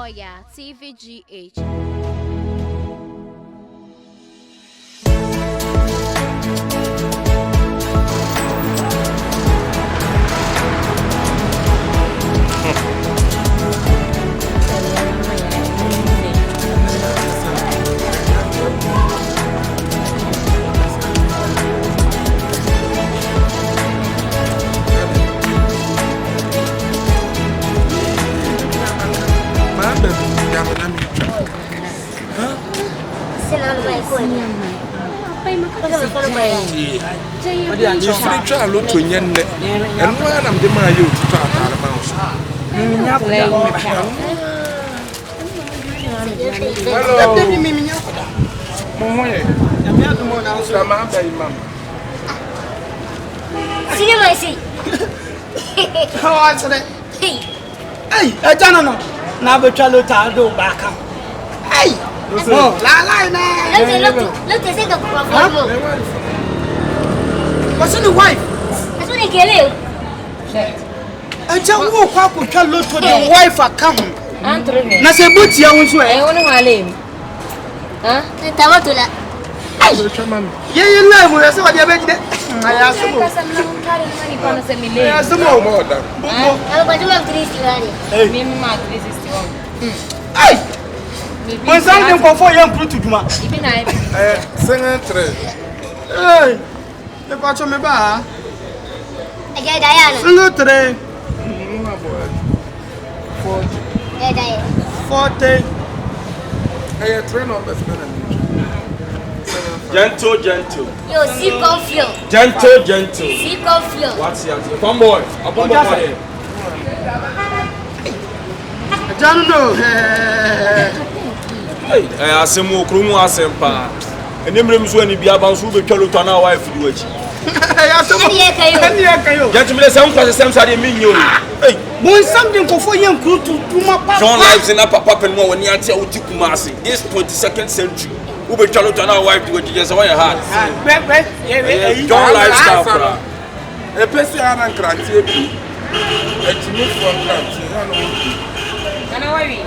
Oyaa Tvgh. You free trial LOTTO yen and one of them are you to talk about. Hey, I don't know. Now we try to do back. Hey, Look, say the what's in the wife? That's what they kill you. I tell you, what could tell LOTTO the wife account? Na se buti ya unso e. Wonu wale. Ha? Tawa to la. Ye live we say what dey be de. Aya so mo. Aya so mo mo da. Alo ba juma 361. Mimi ma 361. Ai. When something go for young to juma. Ibi na ibi. Sing 3. Hey. Le pa cho me ba. Aja Diana. Single 3. 40. I train numbers. Gentle. Yo, see CONFION. Gentle. See CONFION. What's your fun boy? A bomb boy. I don't know. Hey, I ask him who Krumu Asempa. And then Rims when he be about to be told to our wife to watch. Gentlemen, some classes, some side mean you. Hey, When something go for young crew to my papa. John lives in Upper Papa and more when you are Utikumasi. This 22nd century. Who be told to our wife to watch just away hard. John lifestyle. A person and cranky. A move from cranky. Kana wawi.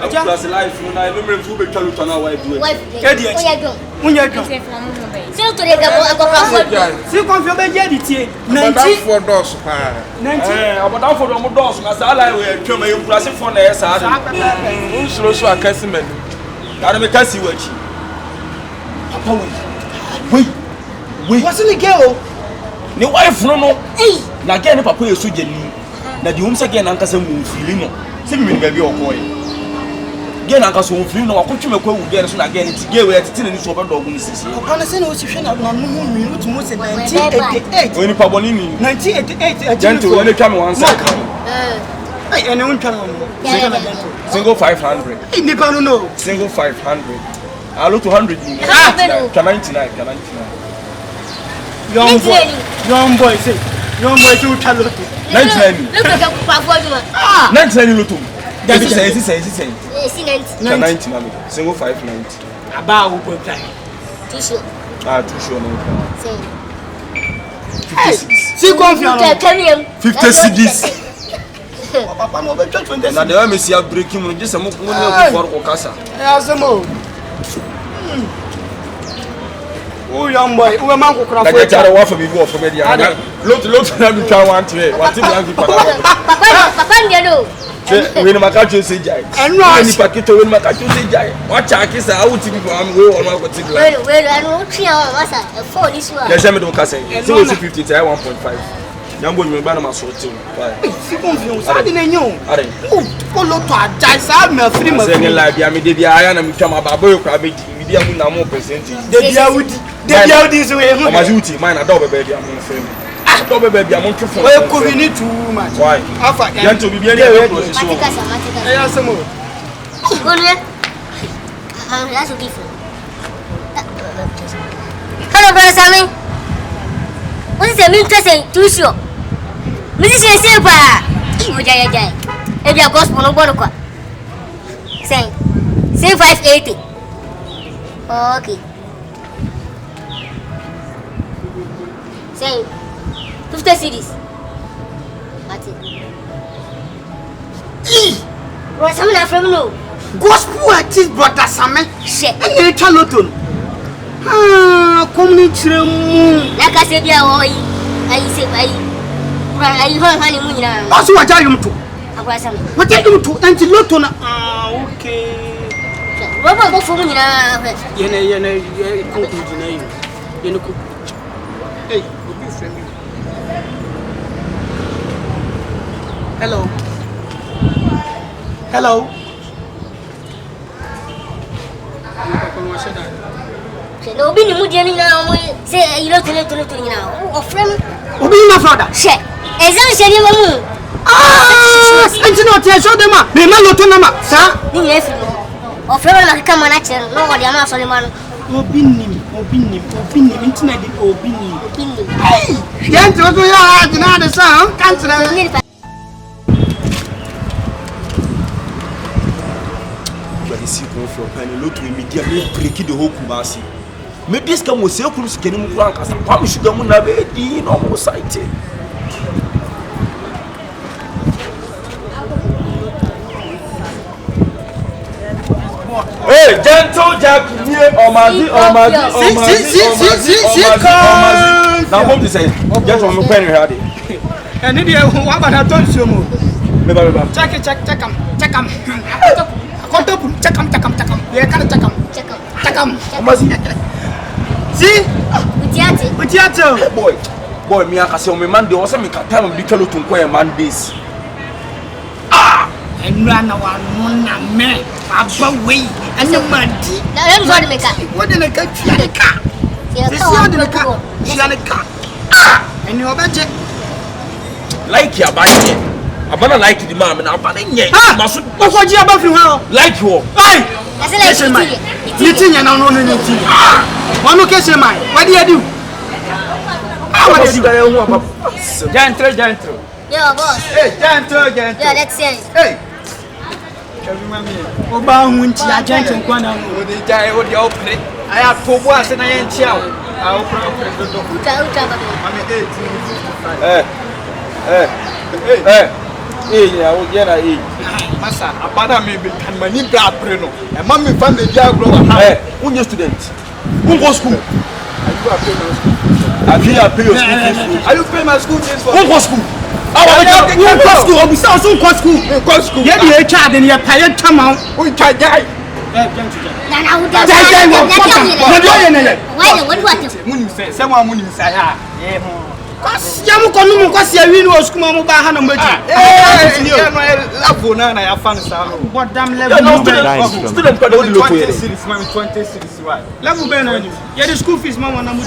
Plus life, when I remember who be told to our wife to watch. Oyaa. Unya go. So to the go See CONFION be je di tie. Madam for doors. 90. About for the doors, as I like, come and plus for the S. Suro so akasimeni. I don't make you watch. Papa wait. What's in the girl? The wife no. Hey. Na again papa yesu jeni. Na the home again anka say mu fili no. Say me baby okoy. Again anka so fili no akotwe mekwa wu again so na again ti ge we tete ni so obedo ogun sisi. Papa na say na o si hwe na no mu nwi to mo say 1988. Oni pa boni ni. 1988 Gentle when come one side. Hey, and one can Single 500. Hey, nipa no no. Single 500. I look 200. Can 99. Young boy say you tell LOTTO. 99. Look at the papa. 99 Lotto. That This is is 99. Single 590. About who go try. Too sure. Too sure no. Hey, see CONFION. 50 CDs. Papa mo be 20. Na the way me see a breaking mo just mo for okasa. Asemo. Oh young boy, we man ko kra Na for. get ara wa for me go for me dia. Lot na me twa want to. What thing am Papa ndelo. we no makacho say jai. Ni pakito we no makacho say jai. What check is how to be am we on ma ko ti la. Well, I don't care masa. For this one. Ya jame do kasa. So 50 to 1.5. Nyambo me ba na ma so ti. See CONFION. Sa di na nyo. Are. Oh LOTTO ajai sa me free ma. Say ni live ya me de bia aya na me twa ma ba boy kwa be di. Me dia mu na mo percentage. De bia udi so we. O ma juti mine na do be bia mo frame. Do be bia mo twofo. We ko we need too much. Why? Afa. Yanto bibia ni process. Matika. Eh asemo. Gole. That's beautiful. Hello, brother Sammy. What is the mean to say? Too sure. Mrs. Silva. Jai. If you are gospel, no one. Say 580. Okay. Say 50 CDs. That's it. What's something from no? Gospel artist brother Same. Shit. And you tell Lotto. Community. Like I said, yeah, I say, I honeymoon now. Also, what are you to? What are you to? And Lotto. Okay. What about for me now? Hey, hello. Hello. No, be moving now. Say, you don't now. Or friend. Obi my brother. Shit. Is that a shame? And you know, show them up. They not Lotto number, sir. Or friend like come on, actually. No, they are not Solomon. Obinim, internet, Obinim. Hey, can't you do your sound? Can't you see CONFION and LOTTO immediately break the whole Kumasi. Maybe this can was self getting rank as a promise to them na be in almost site. Hey, gentle Jack here, Omazi. Now what to say? Just one pen ready. And if you want to talk to you, check it. Check them. Check them. Yeah, can check them. See? Boy, me I say me man dey also me can tell me tell to ko man this. And run one na me abaway and no man. Now I'm going to make up. What did I get? She had a car. She had a car. And you budget Like ya ba here. Abana like the man na abana nye. Masu what you about you like you. Hey. I said like Eating and no eating. One location mine. What do you do? What do you do? Gentle. Yo, boss. Hey, gentle. Yeah, let's say. Hey. Oba hunti agent nkwana wo de jai wo de opre aya tobo ase na ye ntia wo a opre do Uta baba. mame 1855 ya wo ye na masa abada me be kan mani bra apre no e ma me fan de dia agro wa ha unye student go school are you pay my school fees for go school school obisa so school ye dey charge ni ye pay tama o charge Na uta. Why the what? Munim say mo munim say ha yamu kono mu kwase awi no school mo ba ha na maji level na ya fan sa no bodam level student ko do LOTTO 20 series ma 20 series why level be na ni ye the school fees ma wana mu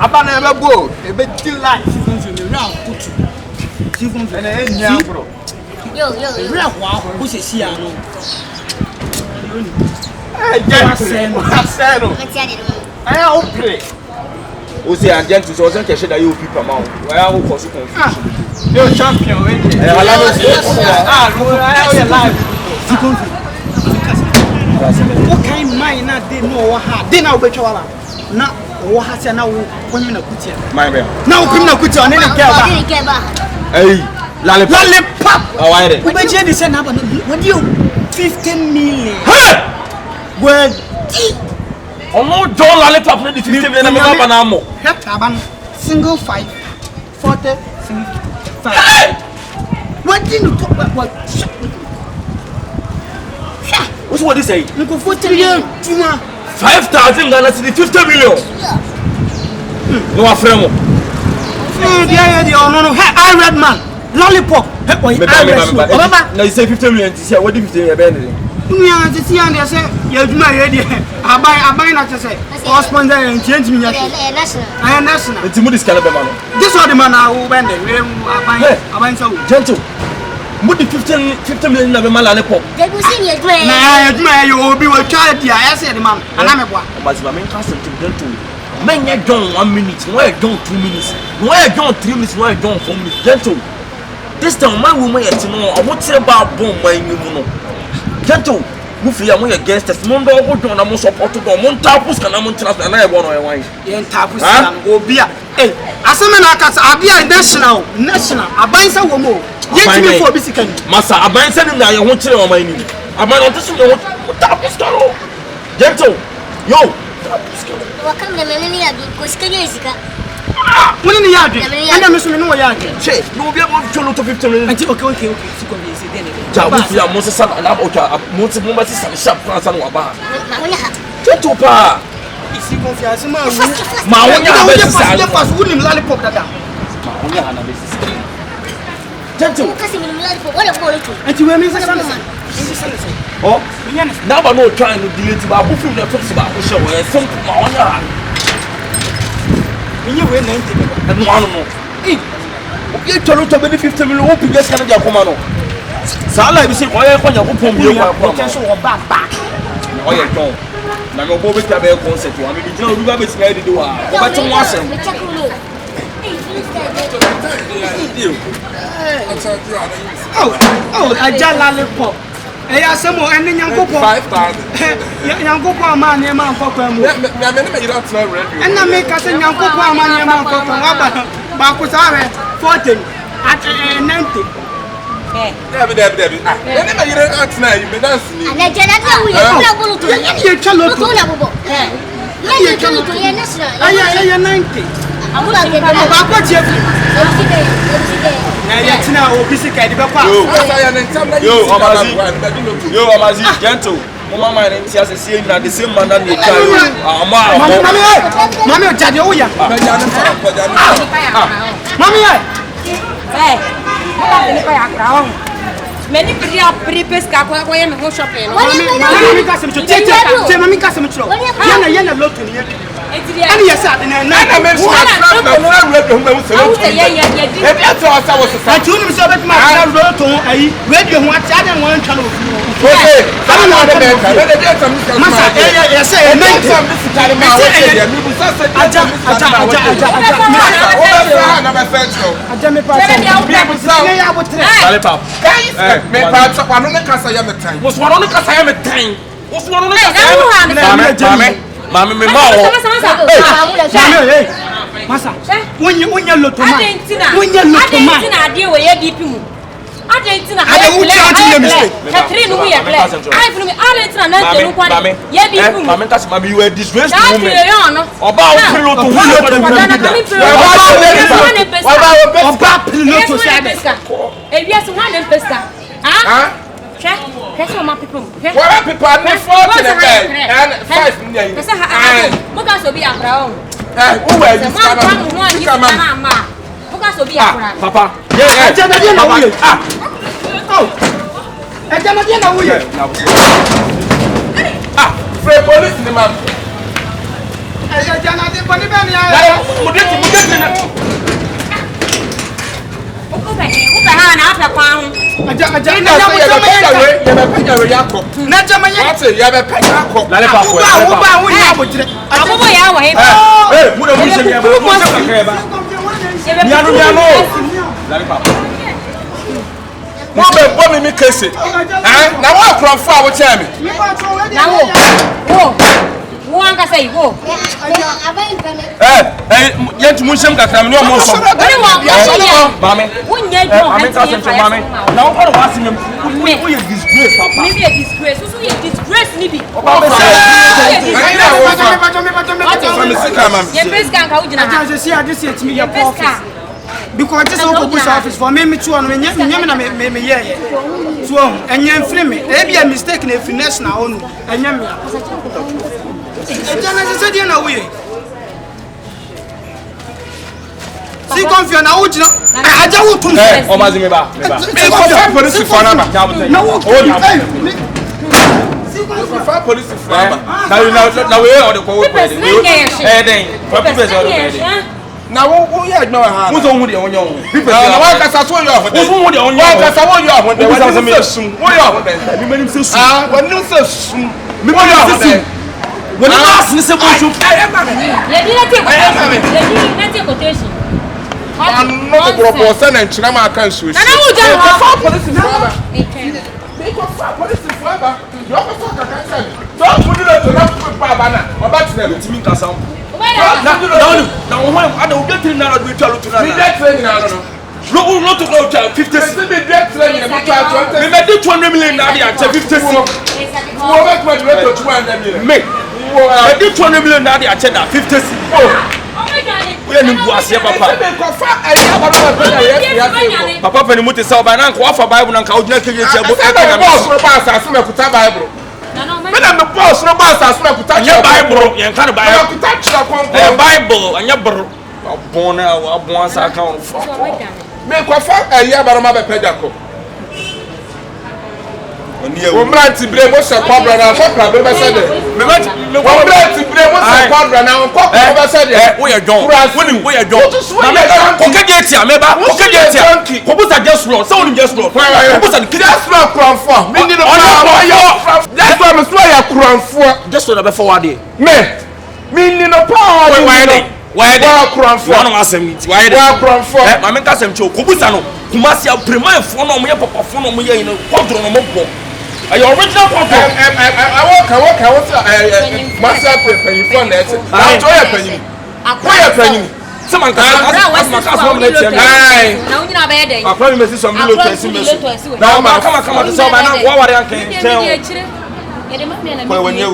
abana ebe go ebe delight season na kutu season na enya bro Yo. re kwa ko se si ano Marcelo. I hope play. O se agent so o se ke sheda you people ma o wa ho for so confusion. Yo champion we. We live. What kind mine na dey no ha. Dey na obetwa wala. Na wo ha se na wo kwemi na kutia. My man. Na wo kwemi na kutia on any get ba. Hey, lollipop. Oh, why there? We be dey say na ba no. What you 15 million. Hey! Well, Omo John lollipop na 15 million na me ba na mo. Hectaban single 5 40 5. Hey! What did you talk about? What's what they say? Nko 4 million. 5,000 Ghana cedi 50 million. No afremo. No. Hey, I red man. Lollipop. Hey, boy. Now you say 50 million. You say what do you say? Yeah, to see and they say, you do my idea. I buy not to say. Or sponsor and change me. I am national. It's Moody's Canada man. This all the man who went there. I buy so gentle. Moody 50 million of man lollipop. They go see you. Nah, you will be with child. I said the man. And I'm a boy. But my main concept is gentle. Men you done 1 minute, why you done 2 minutes, why you done 3 minutes, why you done 4 minutes. Gentle. This time my woman yet know I want to say about bomb by you know. Gentle. Mufia mo ye gangsters mo ndo go don na mo support do mo ntapus kana mo ntina na e bo no e wan ye ntapus na obi a aseme na akasa abia national abansa wo mo ye timi for bi sika ni masa abansa ni na ye ho kire o man ni aban on tisu ye ho ntapus karo gentle yo wakam na meme ni abi ko sika ni sika woni ni yadwe anda me so me no yadwe che no bi mo cholo to 15 minutes anti okay siko bi se den ja mufia mo se san na o cha mo se mo ba se san sharp kan san wa ba ma wonya ha gentle pa isi confiance ma wonya ha be se san ya pass wunim lollipop dada ma wonya ha na be se gentle kasi mi mulali po wala ko leto anti we me se san oh na ba no try no delete ba bu film na fix ba ko show e simple ma wonya ha minye we 90 no ano no ye cholo to be 50 million o pige sika na dia koma no sala bi se ko ye ko nya ko pom bi ko ko so oba o ye ton na me obo be ta be concert wa me bi jina obi ba be sika de wa o ba ti mo asem oh ajala lollipop ya semo ene nyankopon 5,000 nyankopon ama ne ma nkokwa mu me me you don't know radio ena me ka se nyankopon ama ne ma nkokwa wa ba ko sare 40 at 90 Debbie ah ene me you don't know you be dance ni ana jana ta wuye ko bolo to ye chalo to na bobo ye chalo to ye national aya 90 amula ke ba ko tie na ya tina obi sika di be kwa yo amazi gentle mama man nti ase sie na the same man na dey try mami o jade o ya mami Ele vai agora. Meni pri pescar ko ye me ho shopping. mami ka se mcho te mami ka se mcho yana loto ni ani yesa na na me so na radio ho me so e bi ato asa wo so ati uni so bet ma na loto ayi radio ho ati ada won twa no okay ana na de be ka de dey tam ni masa ya say e dey tam ni sitare ma wo dey mi bu sa aja na be fetch no aja me pa ne ya botre sale pap me pa so kwa no ne kasa ya me tan mo so no kasa ya me tan mo so no kasa ya me mami me ma o masa wonya loto ma wonya loto ma adentina ade we ye DP mu adentina ade wuti anti ne mistake three no ye play ai funu me adentina na tenu kwa ye DP mu mami kasi mami you are disgraced woman no oba o piri loto wu oba piri loto sa be ebiasu wan dem pesca ah Kesa ma people. What people are not 40 and 5 million. Kesa ha. Muka so bi akra o. Who were this kind of Muka so bi akra. Papa. Aja na dia na wuye. Aja na dia na wuye. Free police ni man. Aja na dia bani bani ya. Mudeti na. Uka ha na afa kwa ho. Aja ya be penya we yakọ. Na jama ye. Ate ya be penya yakọ. Lale pa ko. Uba wo ya botire. Abobo ya wa he. Mu da mu se ya ba. Mu se ka ba. Miano. Lale pa. Mo be bo mi kese. Na wo akrofo a wo che me. Na wo. Wo anga say wo. Yent mu shem kakra me no mo so. Mami. Wonya jo mami ka sem mami. Na wo ko wa sim we disgrace papa. Me be a disgrace. So you disgrace ni bi. Ye pesca ka ujina ha. Aja se ade se timi ya office. Because this is Obu's office for me too on me na me ye. So enye mfiri me. E be a mistake na finesse na onu. Enye me. Jana se dia na we. Si CONFION na ujina. Aja wo tun. O mazi me ba. Me ko police for na ba. Na wo. Five police for na we o de ko we den. Papi be so do na wo ye adwa ha mo so hu de onyo hu na wa kasa so yo ho de mo hu de onyo wa kasa wo yo ho de wa se sum wo yo ho de mi manim se sum wa nim se sum mi manim se sum woni mas ni se bo sum Le di na te quotation. I'm not a proposal and China can switch. Na wo ja police forever. Because police forever. You lotto na baba na oba tena Timi nka sampo. na wo ho ada wo get na do twa lotto na. mi get training na no. No lotto go twa 50. Me be get training na twa 20. Me me do 200 million na dia 50. Wo be kwa lotto 200 million. Me do 200 million na dia 50. We ni bu ase papa. Papa pe ni muti sa oba na nko afa Bible na nka odina keje che bo e ka na boss no ba asase me kuta Bible. Me na me boss no ba asase me kuta Bible, yen ka Bible. Me kuta chira kon. Bible, anya bro. Abon na abon asa account for. Me ko fa eya baroma be pejako. Wo mranti bre mo se kwabra na ko kwabra be se de. Me wo mranti bre mo se kwabra na ko kwabra be se de. Wo ye John. Wo ye John. Na me ko ke je ti ameba. Ko ke je ti. Ko busa just roll. So won just roll. Ko busa ki just roll kronfo. Me ni no power. That's why me so ya kronfo. Just roll be forward there. Me ni no power. Why kronfo. No asem ti. Why kronfo. Ma me ka sem cho ko busa no. Kumasi a prema fo no mo ye papa fo no mo ye no. Control no mo bo. Are you original papa? I want master penny for net. I enjoy penny. Acquire penny. Someone can I promise you some little to now, come to solve now. What I can tell when you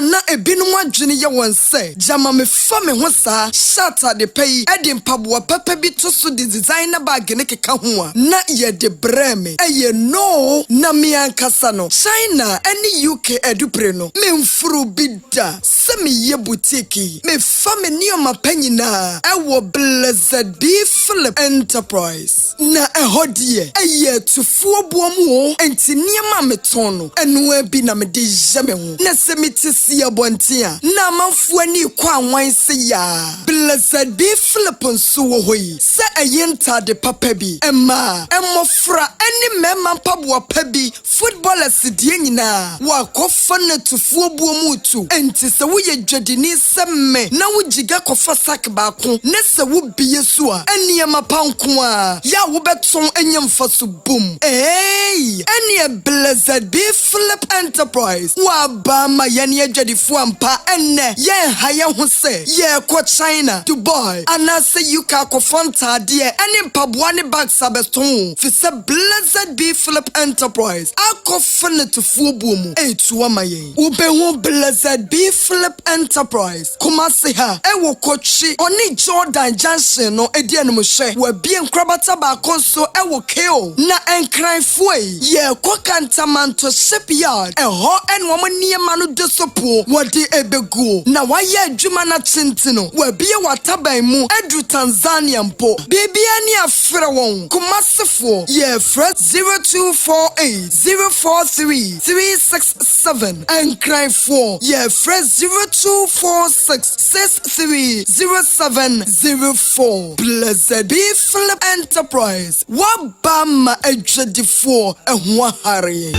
na ebinum adwene ye wonse jama me fa me ho saa shata de pay edi mpaboa papa bi to so de designer bag ne keka ho a na ye de breme eye no na me ankasa no China any UK edupre no me mfuru bida se me ye boutique me fa me nioma panyina ewo Blessed Be Philip Enterprise na ehodie eye tufuo boamu enti niema me tono enu abi na me de jame ho na se me siya bontia na manfo ani kwa anwan se ya Blessed Be Philip nso hoi se ayenta de papa bi emma emofra ani mema mpaboa pa bi footballers die nyina wa kofa na tufuo buomutu enti se wo ye dwadini se me na wo jiga kofa sak ba ko ne se wo biye so a eniema panko a ya wo beton enyemfa so boom eni Blessed Be Philip Enterprise wa ba ma ye adwadifo ampa enne ye haye ho se ye ko China Dubai anase UK akofanta de ene mpaboa ne bag sabeston fi se Blessed Be Philip Enterprise akofenetufo buomu etuwa mayen ubehu Blessed Be Philip Enterprise kuma se ha ewo kochi oni Jordan Junction no edianum hye wa bie nkrabata ba konso ewo keo na enkran foi ye ko kantamanto shipyard eho enwo mo niema no desopo wodi ebegu na waye adwuma na chintino wa bie wataban mu edu Tanzania mpo bibia ni afre won kumasefo ye fret 0248043367 and cry for ye fret 0246630704 Blessed Be Philip Enterprise wabama adwadifo ehwa hare.